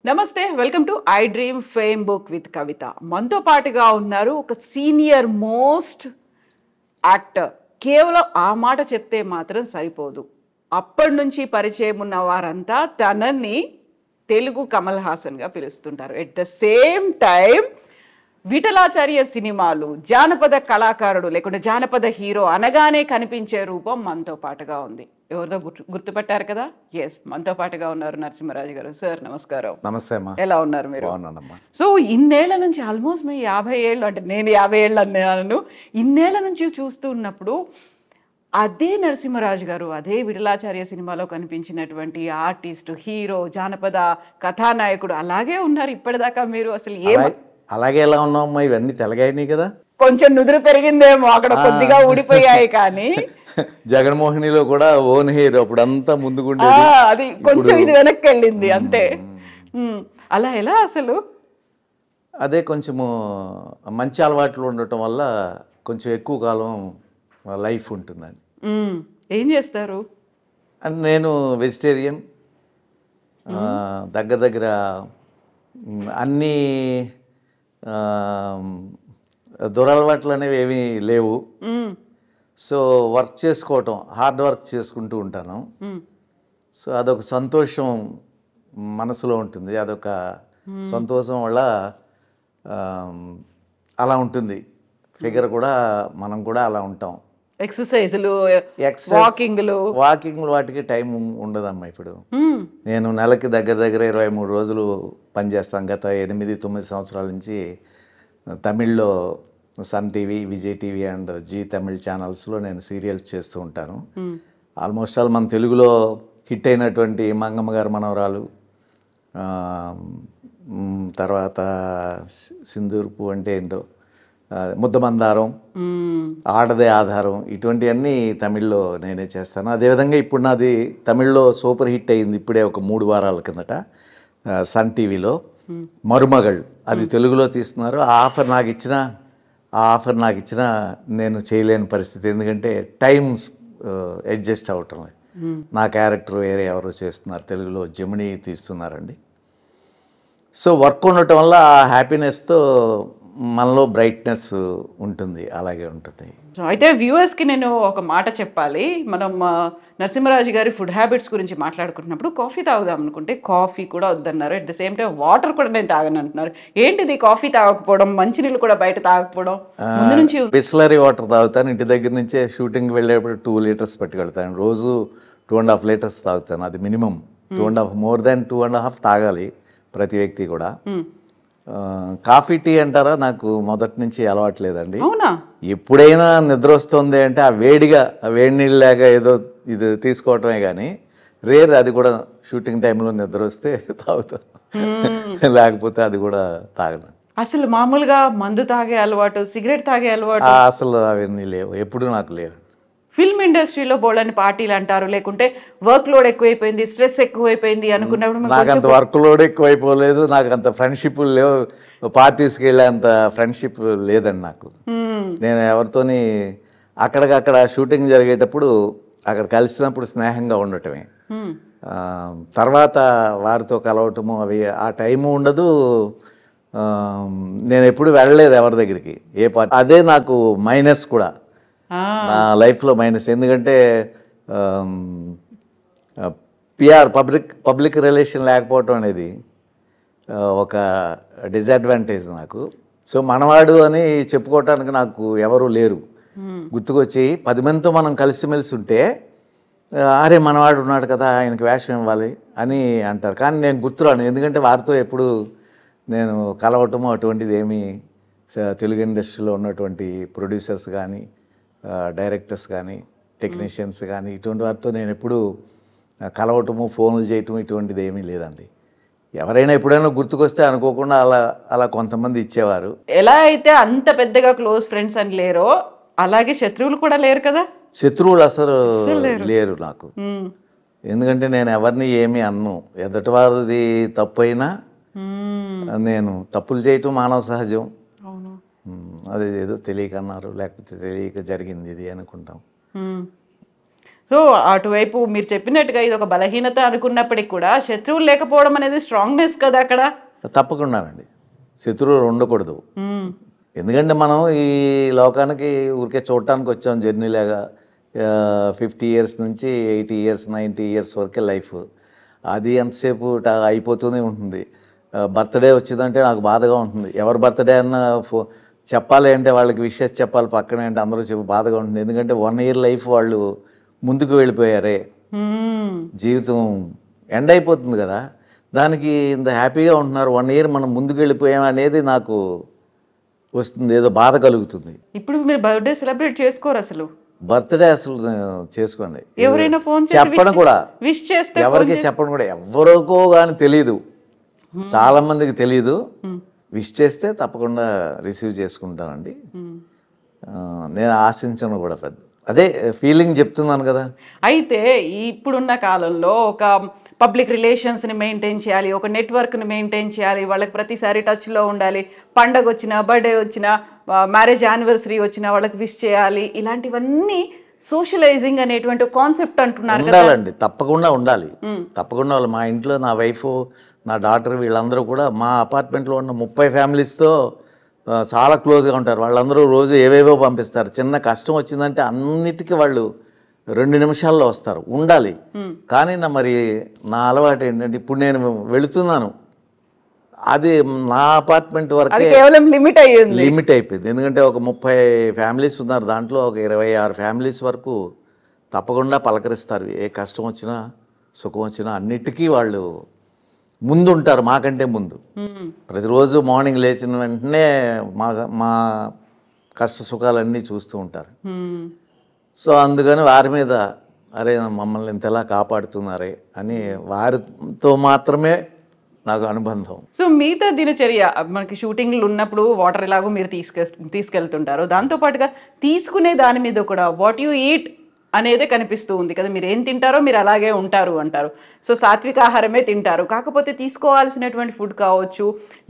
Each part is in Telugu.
నమస్తే welcome to I dream fame book with Kavitha. మనతో పాటుగా ఉన్నారు ఒక సీనియర్ మోస్ట్ యాక్టర్. కేవలం ఆ మాట చెప్తే మాత్రం సరిపోదు. అప్పటి నుంచి పరిచయం ఉన్న వారంతా తనని తెలుగు కమల్ హాసన్గా పిలుస్తుంటారు. At the same time Vithalacharya సినిమాలు, జానపద కళాకారుడు లేకుంటే జానపద హీరో అనగానే కనిపించే రూపం మనతో పాటుగా ఉంది. ఎవరిదో గుర్తుపట్టారు కదా? ఎస్, మనతో పాటుగా ఉన్నారు నరసింహరాజు గారు. సార్ నమస్కారం. నమస్తే అమ్మా. ఎలా ఉన్నారు మీరు? బాగున్నానమ్మా. సో ఇన్నేళ్ల నుంచి ఆల్మోస్ట్ మీ 50 ఏళ్ళు, అంటే నేను 50 ఏళ్ళు అన్నాను, ఇన్నేళ్ల నుంచి చూస్తూ ఉన్నప్పుడు అదే నరసింహరాజు గారు, అదే విఠలాచార్య సినిమాలో కనిపించినటువంటి ఆర్టిస్ట్, హీరో, జానపద కథానాయకుడు అలాగే ఉన్నారు ఇప్పటిదాకా. మీరు అసలు అలాగే ఎలా ఉన్నావమ్మా? ఇవన్నీ తెలగాయినాయి కదా. కొంచెం నుదురు పెరిగిందేమో, అక్కడ కొద్దిగా ఊడిపోయాయి కానీ జగన్మోహినిలో కూడా ఓన్ హెయిర్ అప్పుడంతా ముందుకుండే, అది కొంచెం ఇది వెనక్కి వెళ్ళింది అంతే. అలా ఎలా అసలు? అదే కొంచెము మంచి అలవాట్లు ఉండటం వల్ల కొంచెం ఎక్కువ కాలం లైఫ్ ఉంటుందండి. ఏం చేస్తారు? అండ్ నేను వెజిటేరియన్. దగ్గర అన్నీ దురలవాట్లు అనేవి ఏమీ లేవు. సో వర్క్ చేసుకోవటం, హార్డ్ వర్క్ చేసుకుంటూ ఉంటాను. సో అదొక సంతోషం మనసులో ఉంటుంది. అదొక సంతోషం వల్ల అలా ఉంటుంది. ఫిగర్ కూడా మనం కూడా అలా ఉంటాం. ఎక్సర్సైజులు, వాకింగ్లు వాటికి టైం ఉండదమ్మా. ఇప్పుడు నేను నెలకి దగ్గర 23 రోజులు పనిచేస్తాను. గత 8-9 సంవత్సరాల నుంచి తమిళ్లో Sun TV, Vijay TV and Zee Tamil ఛానల్స్లో నేను సీరియల్స్ చేస్తూ ఉంటాను. ఆల్మోస్ట్ ఆల్ మన తెలుగులో హిట్ అయినటువంటి మంగమ్మ గారి మనవరాలు, తర్వాత సింధూర్పు అంటే ఏంటో, ముద్దమందారం, ఆడదే ఆధారం, ఇటువంటివన్నీ తమిళ్లో నేనే చేస్తాను. అదేవిధంగా ఇప్పుడు నాది తమిళ్లో సూపర్ హిట్ అయింది ఇప్పుడే ఒక 3 వారాల కిందట సన్ టీవీలో మరుమగళ్. అది తెలుగులో తీస్తున్నారు. ఆ ఆఫర్ నాకు ఇచ్చినా నేను చేయలేని పరిస్థితి. ఎందుకంటే టైమ్స్ అడ్జస్ట్ అవ్వటం. నా క్యారెక్టర్ వేరే ఎవరో చేస్తున్నారు, తెలుగులో జమిని తీస్తున్నారండి. సో వర్క్ ఉండటం వల్ల ఆ హ్యాపీనెస్తో మనలో బ్రైట్నెస్ ఉంటుంది, అలాగే ఉంటుంది. అయితే వ్యూవర్స్కి నేను ఒక మాట చెప్పాలి. మనం నరసింహరాజు గారి ఫుడ్ హ్యాబిట్స్ గురించి మాట్లాడుకుంటున్నప్పుడు కాఫీ తాగుదాం అనుకుంటే కాఫీ కూడా వద్దన్నారు. At the same time water కూడా నేను తాగను అంటున్నారు. ఏంటిది కాఫీ తాగకపోవడం, మంచినీళ్ళు కూడా బయట తాగకపోవడం? ముందు నుంచి బిస్లరీ వాటర్ తాగుతాను. ఇంటి దగ్గర నుంచే షూటింగ్ వెళ్ళేప్పుడు 2 లీటర్స్ పట్టుకెళ్తాను. రోజు 2.5 లీటర్స్ తాగుతాను. అది మినిమం 2.5, మోర్ దాన్ 2.5 తాగాలి ప్రతి వ్యక్తి కూడా. కాఫీ టీ అంటారా, నాకు మొదటి నుంచి అలవాట్లేదండి. అవునా? ఎప్పుడైనా నిద్ర వస్తుంది అంటే ఆ వేడి నీళ్ళు లేక ఏదో ఇది తీసుకోవటమే కానీ రేర్. అది కూడా షూటింగ్ టైంలో నిద్ర వస్తే తాగుతాను, లేకపోతే అది కూడా తాగను. అసలు మామూలుగా మందు తాగే అలవాటు, సిగరెట్ తాగే అలవాటు అసలు అవన్నీ లేవు, ఎప్పుడు నాకు లేవు. ఫిల్మ్ ఇండస్ట్రీలో బోల్డని పార్టీలు అంటారు, లేకుంటే వర్క్ లోడ్ ఎక్కువైపోయింది, స్ట్రెస్ ఎక్కువైపోయింది అనుకున్నప్పుడు నాకు అంత వర్క్ లోడ్ ఎక్కువైపోలేదు, నాకు అంత ఫ్రెండ్షిప్లు లేవు, పార్టీస్కి వెళ్ళే అంత ఫ్రెండ్షిప్ లేదండి నాకు. నేను ఎవరితోని అక్కడికక్కడ షూటింగ్ జరిగేటప్పుడు అక్కడ కలిసినప్పుడు స్నేహంగా ఉండటమే, తర్వాత వారితో కలవటము అవి ఆ టైము ఉండదు. నేను ఎప్పుడు వెళ్ళలేదు ఎవరి దగ్గరికి, ఏ పార్టీ. అదే నాకు మైనస్ కూడా, నా లైఫ్లో మైనస్. ఎందుకంటే పిఆర్, పబ్లిక్ రిలేషన్ లేకపోవటం అనేది ఒక డిసడ్వాంటేజ్ నాకు. సో మనవాడు అని చెప్పుకోవటానికి నాకు ఎవరు లేరు. గుర్తుకొచ్చి 10 మందితో మనం కలిసిమెలిసి ఉంటే అరే మనవాడు ఉన్నాడు కదా, ఆయనకి వేషం ఇవ్వాలి అని అంటారు. కానీ నేను గుర్తురాను, ఎందుకంటే వారితో ఎప్పుడు నేను కలవటము అటువంటిది ఏమీ తెలుగు ఇండస్ట్రీలో ఉన్నటువంటి ప్రొడ్యూసర్స్ కానీ, డైరెక్టర్స్ కానీ, టెక్నీషియన్స్ కానీ, ఇటువంటి వారితో నేను ఎప్పుడు కలవటము, ఫోన్లు చేయటం ఇటువంటిది ఏమీ లేదండి. ఎవరైనా ఎప్పుడైనా గుర్తుకొస్తే అనుకోకుండా అలా కొంతమంది ఇచ్చేవారు. ఎలా అయితే అంత పెద్దగా క్లోజ్ ఫ్రెండ్స్ అని లేరో అలాగే శత్రువులు కూడా లేరు కదా? శత్రువులు అసలు లేరు నాకు. ఎందుకంటే నేను ఎవరిని ఏమీ అన్ను. ఎదుటి వారిది తప్పు అయినా నేను తప్పులు చేయటం మానవ సహజం. అది ఏదో తెలియక అన్నారు, లేకపోతే తెలియక జరిగింది ఇది అనుకుంటాం. సో అటువైపు మీరు చెప్పినట్టుగా ఇది ఒక బలహీనత అనుకున్నప్పటికీ కూడా శత్రువులు లేకపోవడం అనేది స్ట్రాంగ్నెస్ కదా అక్కడ. తప్పకుండానండి, శత్రువులు ఉండకూడదు. ఎందుకంటే మనం ఈ లోకానికి ఊరికే చూడటానికి వచ్చాం జర్నీలాగా. 50 years నుంచి 80 years 90 years వరకే లైఫ్. అది ఎంతసేపు అయిపోతూనే ఉంటుంది. బర్త్డే వచ్చిందంటే నాకు బాధగా ఉంటుంది. ఎవరి బర్త్డే అన్న చెప్పాలి అంటే వాళ్ళకి విషెస్ చెప్పాలి పక్కనే అంటే అందరూ చెప్పి బాధగా ఉంటుంది. ఎందుకంటే 1 year లైఫ్ వాళ్ళు ముందుకు వెళ్ళిపోయారే, జీవితం ఎండ్ అయిపోతుంది కదా, దానికి ఇంత హ్యాపీగా ఉంటున్నారు. 1 year మనం ముందుకు వెళ్ళిపోయాం అనేది నాకు వస్తుంది, ఏదో బాధ కలుగుతుంది. ఇప్పుడు మీరు బర్త్డే సెలబ్రేట్ చేసుకోరు అసలు? బర్త్డే అసలు చేసుకోండి, ఎవరైనా ఫోన్ చెప్పడం కూడా విష్ చేస్తే ఎవరికి చెప్పడం కూడా ఎవరికో కానీ తెలియదు, చాలా మందికి తెలియదు. విష్ చేస్తే తప్పకుండా రిసీవ్ చేసుకుంటానండి. నేను ఆశించను కూడా పెద్ద, అదే ఫీలింగ్ చెప్తున్నాను కదా. అయితే ఇప్పుడున్న కాలంలో ఒక పబ్లిక్ రిలేషన్స్ని మెయింటైన్ చేయాలి, ఒక నెట్వర్క్ని మెయింటైన్ చేయాలి, వాళ్ళకి ప్రతిసారి టచ్లో ఉండాలి, పండగ వచ్చినా బర్త్డే వచ్చినా మ్యారేజ్ యానివర్సరీ వచ్చినా వాళ్ళకి విష్ చేయాలి, ఇలాంటివన్నీ సోషలైజింగ్ అనేటువంటి కాన్సెప్ట్ అంటున్నారు కదా. ఉండాలండి, తప్పకుండా ఉండాలి, తప్పకుండా ఉండాలి. మా ఇంట్లో నా వైఫ్ నా డాటర్ వీళ్ళందరూ కూడా మా అపార్ట్మెంట్లో ఉన్న 30 ఫ్యామిలీస్తో చాలా క్లోజ్గా ఉంటారు. వాళ్ళందరూ రోజు ఏవేవో పంపిస్తారు. చిన్న కష్టం వచ్చిందంటే అన్నిటికీ వాళ్ళు 2 నిమిషాల్లో వస్తారు. ఉండాలి. కానీ మరి నా అలవాటు ఏంటంటే ఇప్పుడు నేను వెళుతున్నాను, అది నా అపార్ట్మెంట్ వరకే కేవలం లిమిట్ అయిపోయింది. ఎందుకంటే ఒక 30 ఫ్యామిలీస్ ఉన్నారు, దాంట్లో ఒక 26 ఫ్యామిలీస్ వరకు తప్పకుండా పలకరిస్తారు. ఏ కష్టం వచ్చినా సుఖం వచ్చినా అన్నిటికీ వాళ్ళు ముందు ఉంటారు, మాకంటే ముందు. ప్రతిరోజు మార్నింగ్ లేచిన వెంటనే మా కష్ట సుఖాలన్నీ చూస్తూ ఉంటారు. సో అందుకని వారి మీద అరే మమ్మల్ని ఇంతలా కాపాడుతున్నారే అని వారితో మాత్రమే నాకు అనుబంధం. సో మిగతా దినచర్య మనకి షూటింగ్లు ఉన్నప్పుడు వాటర్ ఎలాగో మీరు తీసుకెళ్తుంటారు, దాంతోపాటుగా తీసుకునే దాని మీద కూడా వాట్ యు ఈట్ అనేదే కనిపిస్తూ ఉంది కదా. మీరు ఏం తింటారో మీరు అలాగే ఉంటారు అంటారు. సో సాత్విక ఆహారమే తింటారు, కాకపోతే తీసుకోవాల్సినటువంటి ఫుడ్ కావచ్చు,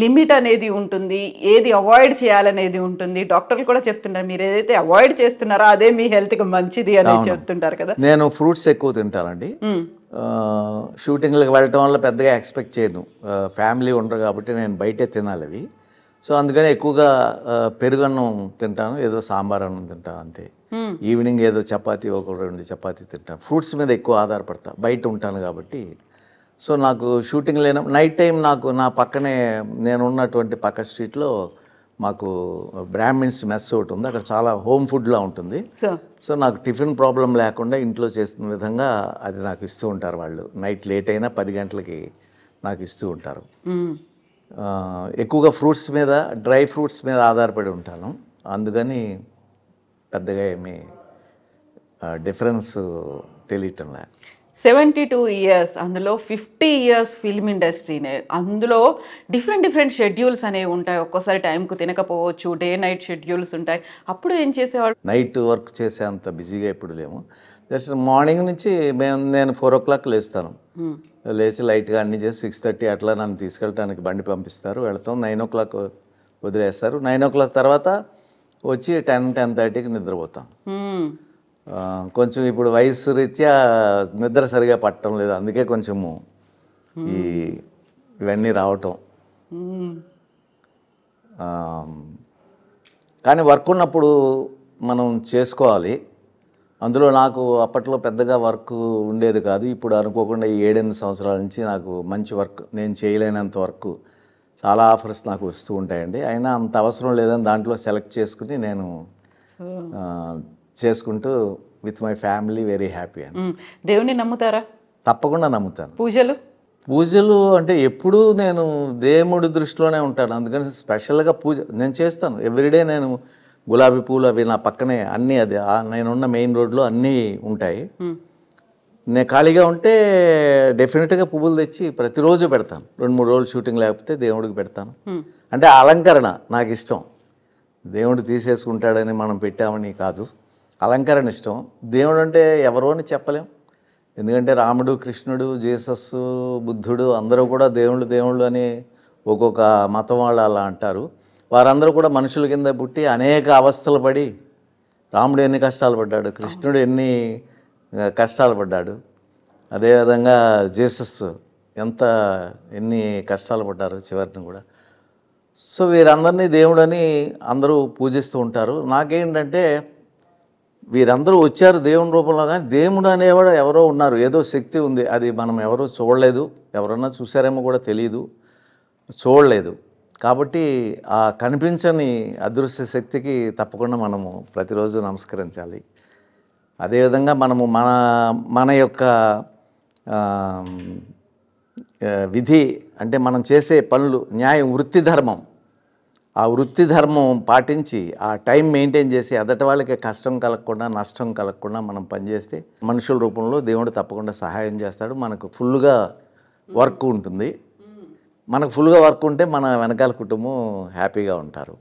లిమిట్ అనేది ఉంటుంది, ఏది అవాయిడ్ చేయాలనేది ఉంటుంది. డాక్టర్లు కూడా చెప్తుంటారు మీరు ఏదైతే అవాయిడ్ చేస్తున్నారో అదే మీ హెల్త్కి మంచిది అనేది చెప్తుంటారు కదా. నేను ఫ్రూట్స్ ఎక్కువ తింటానండి. షూటింగ్లకు వెళ్ళటం వల్ల పెద్దగా ఎక్స్పెక్ట్ చేయను, ఫ్యామిలీ ఉండరు కాబట్టి నేను బయటే తినాలి అవి. సో అందుకని ఎక్కువగా పెరుగన్నం తింటాను, ఏదో సాంబార్ అన్నం తింటాను అంతే. ఈవినింగ్ ఏదో చపాతీ, 1-2 చపాతీ తింటాను. ఫ్రూట్స్ మీద ఎక్కువ ఆధారపడతా, బయట ఉంటాను కాబట్టి. సో నాకు షూటింగ్ లేన నైట్ టైం నాకు నా పక్కనే నేను ఉన్నటువంటి పక్క స్ట్రీట్లో మాకు బ్రాహ్మిన్స్ మెస్ ఒకటి ఉంది, అక్కడ చాలా హోమ్ ఫుడ్లా ఉంటుంది. సో నాకు టిఫిన్ ప్రాబ్లం లేకుండా ఇంట్లో చేస్తున్న విధంగా అది నాకు ఇస్తూ ఉంటారు వాళ్ళు. నైట్ లేట్ అయినా 10 గంటలకి నాకు ఇస్తూ ఉంటారు. ఎక్కువగా ఫ్రూట్స్ మీద, డ్రై ఫ్రూట్స్ మీద ఆధారపడి ఉంటాను. అందుకని పెద్దగా ఏమీ డిఫరెన్స్ తెలియటం లేదు. 72 years, అందులో 50 years ఫిల్మ్ ఇండస్ట్రీనే, అందులో డిఫరెంట్ షెడ్యూల్స్ అనేవి ఉంటాయి. ఒక్కోసారి టైంకు తినకపోవచ్చు, డే నైట్ షెడ్యూల్స్ ఉంటాయి. అప్పుడు ఏం చేసేవాడు? నైట్ వర్క్ చేసే అంత బిజీగా ఎప్పుడు లేము. జస్ట్ మార్నింగ్ నుంచి నేను 4 o'clock లేస్తాను. లేచి లైట్గా అన్నీ చేసి 6:30 అట్లా నన్ను తీసుకెళ్ళడానికి బండి పంపిస్తారు, వెళతాం. 9 o'clock వదిలేస్తారు. 9 o'clock తర్వాత వచ్చి 10-10:30కి నిద్రపోతాం. కొంచెం ఇప్పుడు వయసు రీత్యా నిద్ర సరిగా పట్టడం లేదు, అందుకే కొంచెము ఇవన్నీ రావటం. కానీ వర్క్ ఉన్నప్పుడు మనం చేసుకోవాలి. అందులో నాకు అప్పట్లో పెద్దగా వర్క్ ఉండేది కాదు. ఇప్పుడు అనుకోకుండా ఈ 7-8 సంవత్సరాల నుంచి నాకు మంచి వర్క్, నేను చేయలేనంత వర్క్ చాలా ఆఫర్స్ నాకు వస్తూ ఉంటాయండి. అయినా అంత అవసరం లేదని దాంట్లో సెలెక్ట్ చేసుకుని నేను చేసుకుంటూ with my family very happy అండి. దేవుని నమ్ముతారా? తప్పకుండా నమ్ముతాను. పూజలు అంటే ఎప్పుడూ నేను దేవుడి దృష్టిలోనే ఉంటాను. అందుకని స్పెషల్గా పూజ నేను చేస్తాను ఎవ్రీడే. నేను గులాబీ పూలు అవి నా పక్కనే అన్నీ, అది నేనున్న మెయిన్ రోడ్లో అన్నీ ఉంటాయి. నేను ఖాళీగా ఉంటే డెఫినెట్గా పువ్వులు తెచ్చి ప్రతిరోజు పెడతాను. 2-3 రోజులు షూటింగ్ లేకపోతే దేవుడికి పెడతాను. అంటే అలంకరణ నాకు ఇష్టం. దేవుడు తీసేసుకుంటాడని మనం పెట్టామని కాదు, అలంకరణ ఇష్టం. దేవుడు అంటే ఎవరో అని చెప్పలేం. ఎందుకంటే రాముడు, కృష్ణుడు, జీసస్, బుద్ధుడు అందరూ కూడా దేవుళ్ళు అని ఒక్కొక్క మతం వాళ్ళు అలా అంటారు. వారందరూ కూడా మనుషుల కింద పుట్టి అనేక అవస్థలు పడి, రాముడు ఎన్ని కష్టాలు పడ్డాడు, కృష్ణుడు ఎన్ని కష్టాలు పడ్డాడు. అదేవిధంగా జీసస్ ఎన్ని కష్టాలు పడ్డారు చివరిని కూడా. సో వీరందరినీ దేవుడని అందరూ పూజిస్తూ ఉంటారు. నాకేంటంటే వీరందరూ వచ్చారు దేవుని రూపంలో, కానీ దేవుడు అనేవాడు ఎవరో ఉన్నారు, ఏదో శక్తి ఉంది. అది మనం ఎవరూ చూడలేదు, ఎవరన్నా చూసారేమో కూడా తెలియదు, చూడలేదు. కాబట్టి ఆ కనిపించని అదృశ్య శక్తికి తప్పకుండా మనము ప్రతిరోజు నమస్కరించాలి. అదేవిధంగా మనము మన యొక్క విధి అంటే మనం చేసే పనులు, న్యాయం, వృత్తి ధర్మం, ఆ వృత్తి ధర్మం పాటించి ఆ టైం మెయింటైన్ చేసి ఎదటి వాళ్ళకి కష్టం కలగకుండా నష్టం కలగకుండా మనం పనిచేస్తే మనుషుల రూపంలో దేవుడు తప్పకుండా సహాయం చేస్తాడు. మనకు ఫుల్గా వర్క్ ఉంటుంది. మనకు ఫుల్గా వర్క్ ఉంటే మన వెనకాల కుటుంబం హ్యాపీగా ఉంటారు.